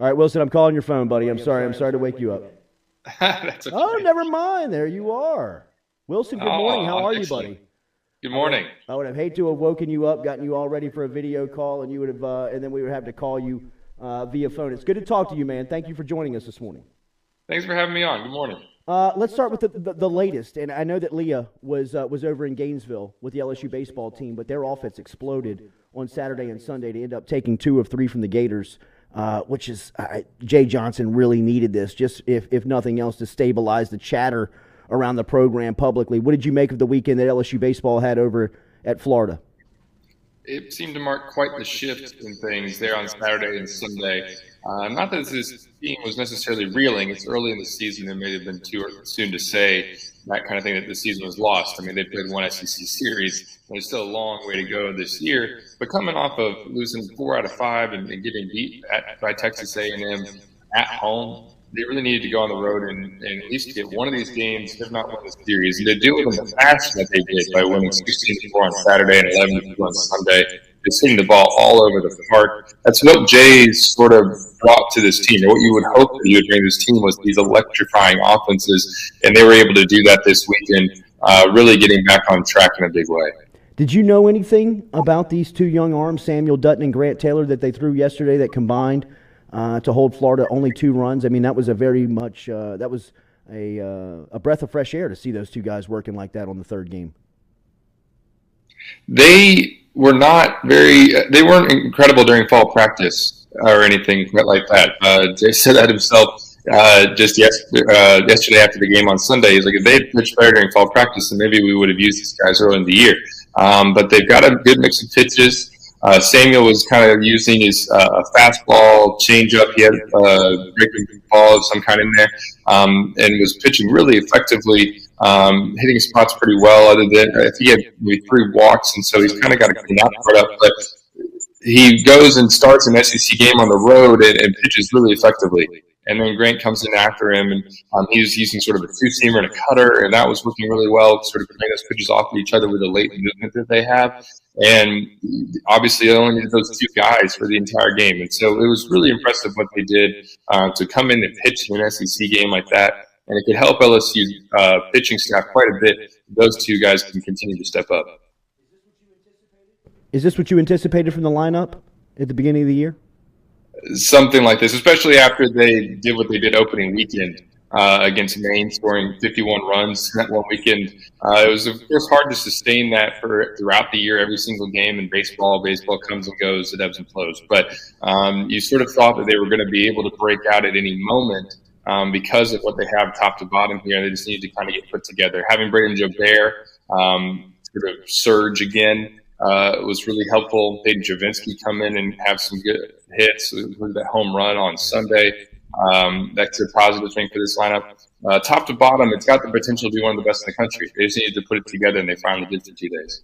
All right, Wilson, I'm calling your phone, buddy. I'm sorry. I'm sorry to wake you up. That's okay. Oh, never mind. There you are. Wilson, good morning. How are you, Excellent. buddy? Good morning. I would have hated to have woken you up, gotten you all ready for a video call, and you would have, and then we would have to call you via phone. It's good to talk to you, man. Thank you for joining us this morning. Thanks for having me on. Good morning. Let's start with the latest, and I know that Leah was over in Gainesville with the LSU baseball team, but their offense exploded on Saturday and Sunday to end up taking 2 of 3 from the Gators, which is Jay Johnson really needed this, just if nothing else, to stabilize the chatter around the program publicly. What did you make of the weekend that LSU baseball had over at Florida? It seemed to mark quite the shift in things there on Saturday and Sunday. Not that this team was necessarily reeling. It's early in the season. It may have been too soon to say that kind of thing, that the season was lost. I mean, they played one SEC series. There's still a long way to go this year. But coming off of losing 4 out of 5 and getting beat by Texas A&M at home, they really needed to go on the road and at least get one of these games, if not win the series. And to do it in the fashion that they did by winning 16-4 on Saturday and 11-2 on Sunday, just hitting the ball all over the park. That's what Jay sort of brought to this team, or what you would hope that he would bring this team, was these electrifying offenses. And they were able to do that this weekend, really getting back on track in a big way. Did you know anything about these 2 young arms, Samuel Dutton and Grant Taylor, that they threw yesterday that combined to hold Florida only 2 runs? I mean, that was a very much that was a breath of fresh air to see those 2 guys working like that on the 3rd game. They weren't incredible during fall practice or anything like that. Jay said that himself just yesterday after the game on Sunday. He's like, if they had pitched better during fall practice, then maybe we would have used these guys early in the year. But they've got a good mix of pitches. Samuel was kind of using his fastball, changeup. He had a breaking ball of some kind in there, and was pitching really effectively, hitting spots pretty well. Other than, I think he had maybe 3 walks, and so he's kind of got to clean that part up. But he goes and starts an SEC game on the road and pitches really effectively. And then Grant comes in after him, and he was using sort of a 2-seamer and a cutter, and that was working really well, sort of playing those pitches off of each other with the late movement that they have. And obviously, they only needed those 2 guys for the entire game. And so it was really impressive what they did to come in and pitch in an SEC game like that. And it could help LSU's pitching staff quite a bit if those 2 guys can continue to step up. Is this what you anticipated from the lineup at the beginning of the year? Something like this, especially after they did what they did opening weekend against Maine, scoring 51 runs that one weekend. It was, of course, hard to sustain that throughout the year, every single game in baseball. Baseball comes and goes, it ebbs and flows. But you sort of thought that they were going to be able to break out at any moment because of what they have top to bottom here. They just needed to kind of get put together. Having Braden Jobert sort of surge again was really helpful. Peyton Javinsky come in and have some good hits with that home run on Sunday. That's a positive thing for this lineup. Top to bottom, it's got the potential to be one of the best in the country. They just needed to put it together, and they finally did for 2 days.